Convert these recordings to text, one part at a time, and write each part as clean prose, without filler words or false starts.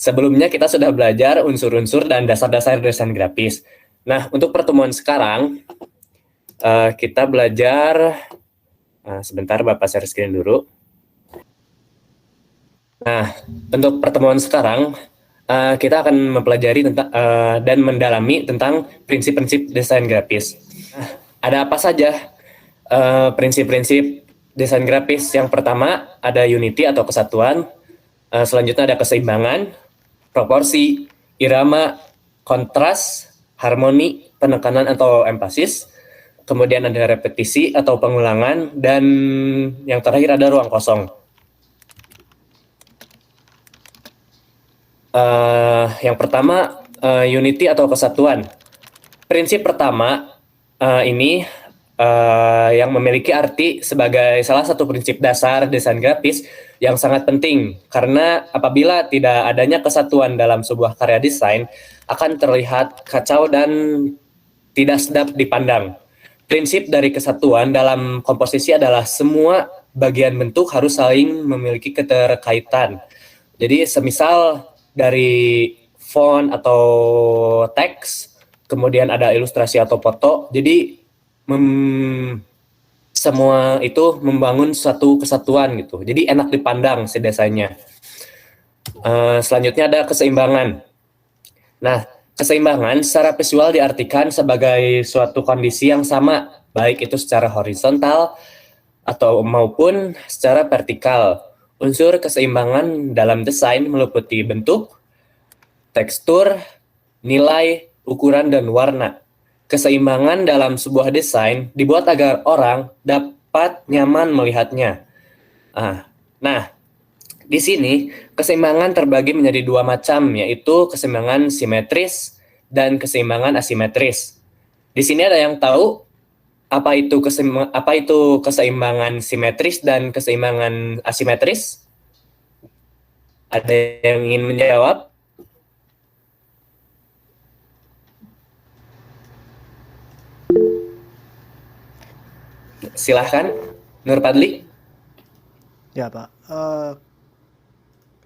Sebelumnya kita sudah belajar unsur-unsur dan dasar-dasar desain grafis. Nah, untuk pertemuan sekarang, kita belajar, sebentar Bapak share screen dulu. Nah, untuk pertemuan sekarang, kita akan mempelajari tentang dan mendalami tentang prinsip-prinsip desain grafis. Nah, ada apa saja prinsip-prinsip desain grafis? Yang pertama ada unity atau kesatuan, selanjutnya ada keseimbangan, proporsi, irama, kontras, harmoni, penekanan atau empasis, kemudian ada repetisi atau pengulangan, dan yang terakhir ada ruang kosong. Yang pertama, unity atau kesatuan. Prinsip pertama ini yang memiliki arti sebagai salah satu prinsip dasar desain grafis yang sangat penting, karena apabila tidak adanya kesatuan dalam sebuah karya desain akan terlihat kacau dan tidak sedap dipandang. Prinsip dari kesatuan dalam komposisi adalah semua bagian bentuk harus saling memiliki keterkaitan. Jadi semisal dari font atau teks, kemudian ada ilustrasi atau foto, jadi semua itu membangun suatu kesatuan gitu. Jadi enak dipandang si desainnya. Selanjutnya ada keseimbangan. Nah, keseimbangan secara visual diartikan sebagai suatu kondisi yang sama, baik itu secara horizontal atau maupun secara vertikal. Unsur keseimbangan dalam desain meliputi bentuk, tekstur, nilai, ukuran, dan warna. Keseimbangan dalam sebuah desain dibuat agar orang dapat nyaman melihatnya. Nah, di sini keseimbangan terbagi menjadi dua macam, yaitu keseimbangan simetris dan keseimbangan asimetris. Di sini ada yang tahu apa itu keseimbangan simetris dan keseimbangan asimetris? Ada yang ingin menjawab? Silahkan, Nur Padli. Ya Pak,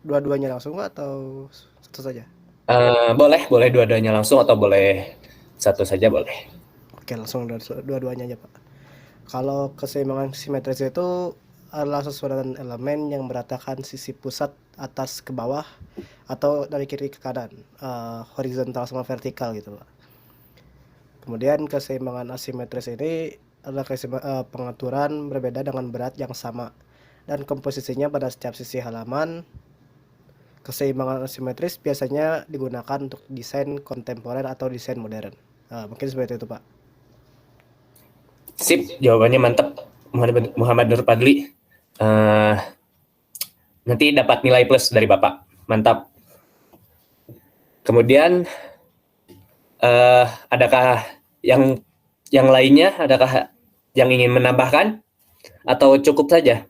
dua-duanya langsung atau satu saja? Boleh dua-duanya langsung atau boleh satu saja boleh. Oke, langsung dua-duanya aja Pak. Kalau keseimbangan simetris itu adalah susunan elemen yang meratakan sisi pusat atas ke bawah atau dari kiri ke kanan, horizontal sama vertikal gitu Pak. Kemudian keseimbangan asimetris ini adalah pengaturan berbeda dengan berat yang sama dan komposisinya pada setiap sisi halaman. Keseimbangan asimetris biasanya digunakan untuk desain kontemporer atau desain modern. Mungkin seperti itu Pak. Sip, jawabannya mantap, Muhammad Nur Padli. Nanti dapat nilai plus dari Bapak, mantap. Kemudian adakah yang lainnya, adakah yang ingin menambahkan atau cukup saja?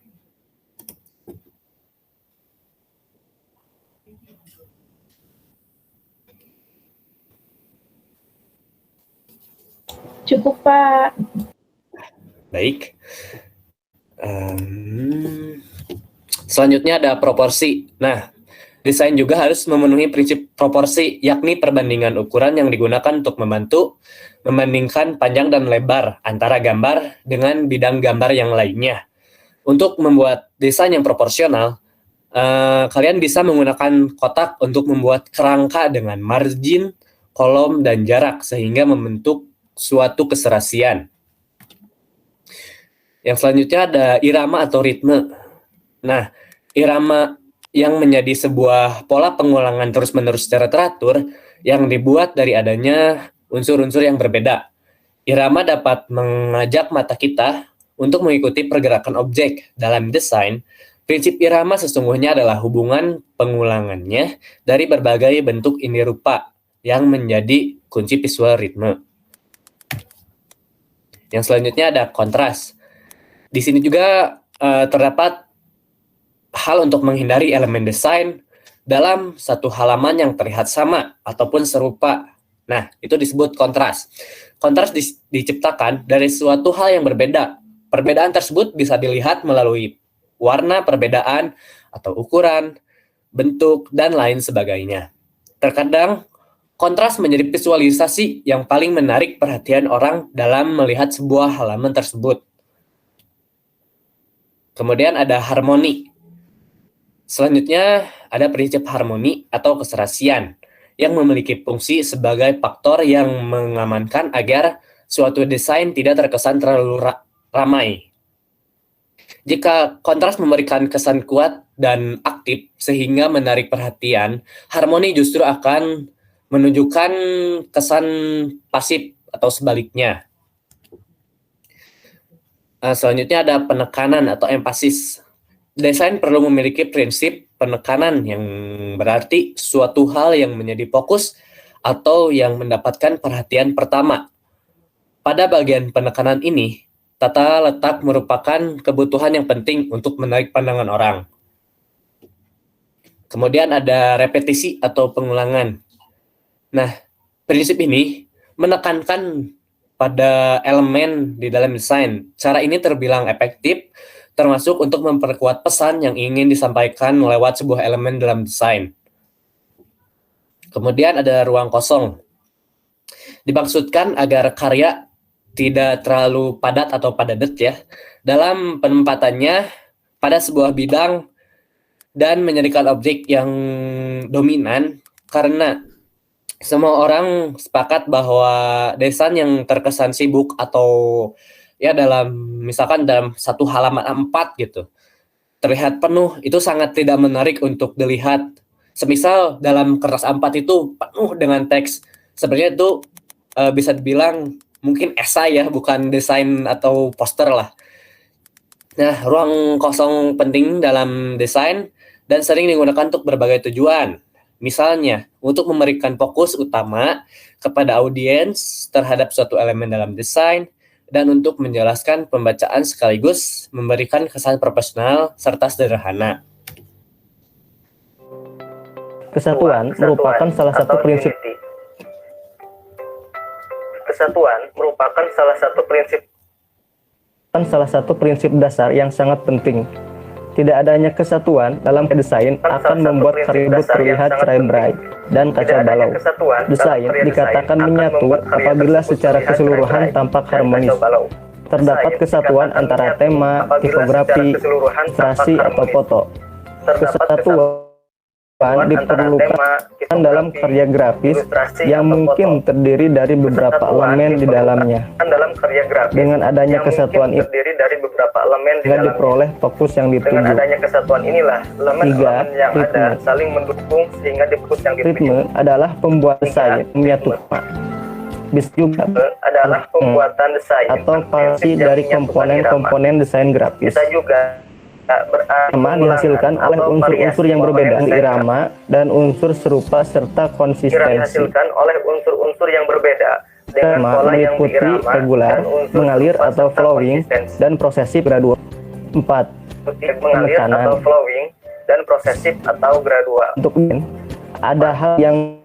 Cukup Pak. Baik. Selanjutnya ada proporsi. Nah, desain juga harus memenuhi prinsip proporsi, yakni perbandingan ukuran yang digunakan untuk membantu membandingkan panjang dan lebar antara gambar dengan bidang gambar yang lainnya. Untuk membuat desain yang proporsional, kalian bisa menggunakan kotak untuk membuat kerangka dengan margin, kolom, dan jarak sehingga membentuk suatu keserasian. Yang selanjutnya ada irama atau ritme. Nah, irama yang menjadi sebuah pola pengulangan terus-menerus secara teratur yang dibuat dari adanya unsur-unsur yang berbeda. Irama dapat mengajak mata kita untuk mengikuti pergerakan objek. Dalam desain, prinsip irama sesungguhnya adalah hubungan pengulangannya dari berbagai bentuk ini rupa yang menjadi kunci visual ritme. Yang selanjutnya ada kontras. Di sini juga terdapat hal untuk menghindari elemen desain dalam satu halaman yang terlihat sama ataupun serupa. Nah, itu disebut kontras. Kontras diciptakan dari suatu hal yang berbeda. Perbedaan tersebut bisa dilihat melalui warna perbedaan atau ukuran, bentuk, dan lain sebagainya. Terkadang, kontras menjadi visualisasi yang paling menarik perhatian orang dalam melihat sebuah halaman tersebut. Kemudian ada harmoni. Selanjutnya ada prinsip harmoni atau keserasian yang memiliki fungsi sebagai faktor yang mengamankan agar suatu desain tidak terkesan terlalu ramai. Jika kontras memberikan kesan kuat dan aktif sehingga menarik perhatian, harmoni justru akan menunjukkan kesan pasif atau sebaliknya. Selanjutnya ada penekanan atau empasis. Desain perlu memiliki prinsip penekanan yang berarti suatu hal yang menjadi fokus atau yang mendapatkan perhatian pertama. Pada bagian penekanan ini, tata letak merupakan kebutuhan yang penting untuk menarik pandangan orang. Kemudian ada repetisi atau pengulangan. Nah, prinsip ini menekankan pada elemen di dalam desain. Cara ini terbilang efektif, termasuk untuk memperkuat pesan yang ingin disampaikan lewat sebuah elemen dalam desain. Kemudian ada ruang kosong. Dimaksudkan agar karya tidak terlalu padat atau padat ya, dalam penempatannya pada sebuah bidang dan menjadikan objek yang dominan, karena semua orang sepakat bahwa desain yang terkesan sibuk atau ya misalkan dalam satu halaman A4 gitu, terlihat penuh, itu sangat tidak menarik untuk dilihat. Semisal dalam kertas A4 itu penuh dengan teks, sebenarnya itu bisa dibilang mungkin esai ya, bukan desain atau poster lah. Nah, ruang kosong penting dalam desain dan sering digunakan untuk berbagai tujuan. Misalnya, untuk memberikan fokus utama kepada audiens terhadap suatu elemen dalam desain, dan untuk menjelaskan pembacaan sekaligus memberikan kesan profesional serta sederhana. Kesatuan merupakan salah satu prinsip dasar yang sangat penting. Tidak adanya kesatuan dalam desain akan membuat karya terlihat cerai-berai dan kacau balau. Desain dikatakan menyatu apabila secara keseluruhan tampak harmonis. Terdapat kesatuan antara tema, tipografi, ilustrasi, atau foto. Kesatuan diperlukan dalam karya grafis yang mungkin terdiri dari beberapa elemen di dalamnya. Dengan adanya kesatuan itu, dengan diperoleh fokus yang dituju. Tiga, ritme. Ritme adalah pembuat desain menyatukan. Bisa juga adalah pembuatan desain atau variasi dari komponen-komponen desain grafis. Irama dihasilkan oleh unsur-unsur yang berbeda, irama dan unsur serupa serta konsistensi. Irama meliputi regular, mengalir atau flowing, dan prosesif gradual. 4. Penekanan. Untuk ada hal yang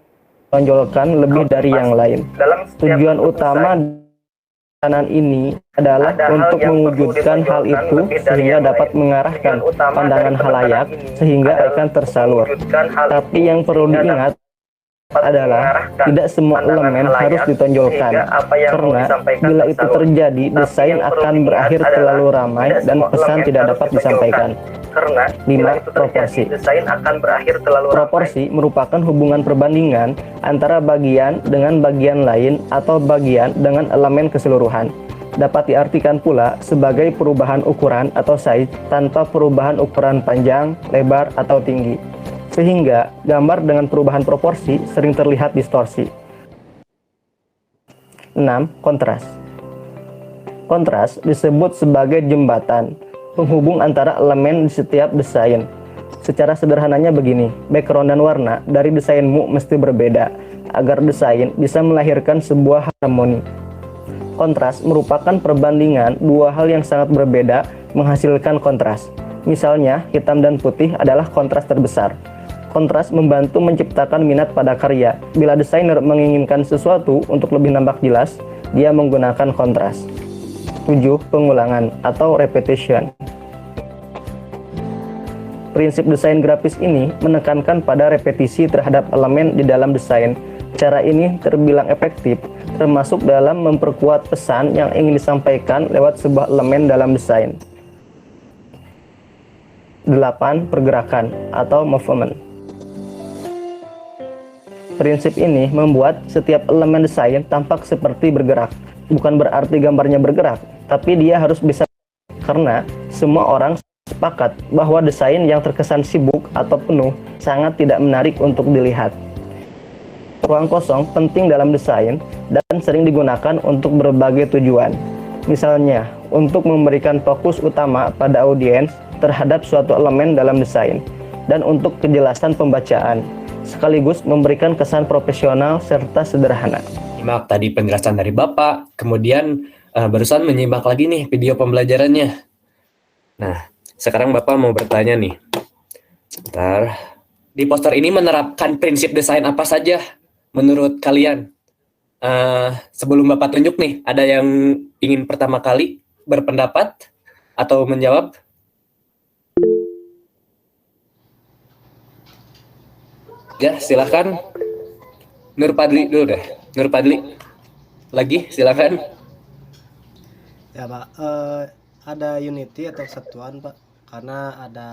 menonjolkan lebih dari yang lain. Tujuan utama penekanan ini adalah untuk mewujudkan hal itu sehingga dapat mengarahkan pandangan halayak sehingga akan tersalur. Tapi yang perlu diingat adalah tidak semua elemen harus ditonjolkan, karena bila itu terjadi, desain akan berakhir terlalu ramai dan pesan tidak dapat disampaikan. 5. Proporsi. Proporsi merupakan hubungan perbandingan antara bagian dengan bagian lain atau bagian dengan elemen keseluruhan. Dapat diartikan pula sebagai perubahan ukuran atau size tanpa perubahan ukuran panjang, lebar, atau tinggi. Sehingga gambar dengan perubahan proporsi sering terlihat distorsi. 6. Kontras. Kontras disebut sebagai jembatan penghubung antara elemen di setiap desain. Secara sederhananya begini, background dan warna dari desainmu mesti berbeda agar desain bisa melahirkan sebuah harmoni. Kontras merupakan perbandingan dua hal yang sangat berbeda menghasilkan kontras. Misalnya, hitam dan putih adalah kontras terbesar. Kontras membantu menciptakan minat pada karya. Bila desainer menginginkan sesuatu untuk lebih nampak jelas, dia menggunakan kontras. 7. Pengulangan atau repetition. Prinsip desain grafis ini menekankan pada repetisi terhadap elemen di dalam desain. Cara ini terbilang efektif, termasuk dalam memperkuat pesan yang ingin disampaikan lewat sebuah elemen dalam desain. 8. Pergerakan atau movement. Prinsip ini membuat setiap elemen desain tampak seperti bergerak. Bukan berarti gambarnya bergerak, tapi dia harus bisa, karena semua orang sepakat bahwa desain yang terkesan sibuk atau penuh sangat tidak menarik untuk dilihat. Ruang kosong penting dalam desain dan sering digunakan untuk berbagai tujuan. Misalnya, untuk memberikan fokus utama pada audiens terhadap suatu elemen dalam desain, dan untuk kejelasan pembacaan, sekaligus memberikan kesan profesional serta sederhana. Simak tadi penjelasan dari Bapak, kemudian barusan menyimak lagi nih video pembelajarannya. Nah, sekarang Bapak mau bertanya nih. Sebentar. Di poster ini menerapkan prinsip desain apa saja menurut kalian? Sebelum Bapak tunjuk nih, ada yang ingin pertama kali berpendapat atau menjawab? Ya, silakan. Nur Padli dulu deh. Nur Padli. Lagi, silakan. Ya Pak, ada unity atau kesatuan Pak, karena ada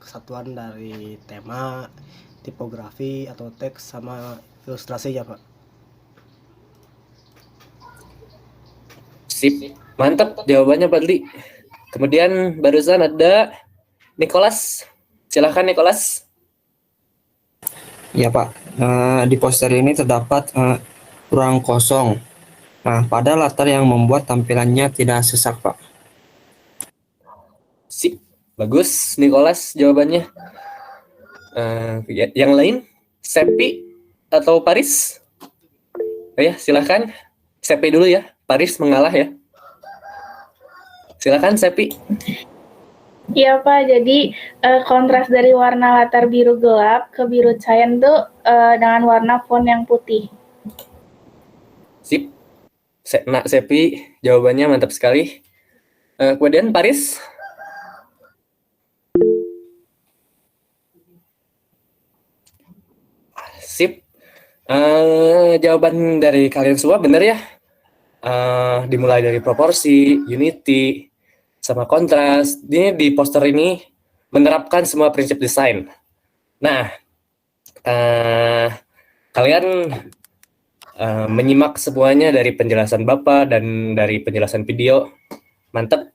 kesatuan dari tema, tipografi atau teks sama ilustrasinya Pak. Sip, mantap jawabannya Padli. Kemudian barusan ada Nicholas. Silakan Nicholas. Ya Pak, di poster ini terdapat ruang kosong pada latar yang membuat tampilannya tidak sesak Pak. Sip, bagus Nicholas jawabannya. Yang lain, Sepi atau Paris? Oh ya, silakan. Sepi dulu ya, Paris mengalah ya. Silakan Sepi. Iya Pak, jadi kontras dari warna latar biru gelap ke biru cyan tuh dengan warna font yang putih. Sip. Sepi, jawabannya mantap sekali. Kemudian Paris. Sip. Jawaban dari kalian semua benar ya. Dimulai dari proporsi, unity, sama kontras. Ini di poster ini menerapkan semua prinsip desain. Nah, kalian menyimak semuanya dari penjelasan Bapak dan dari penjelasan video. Mantap.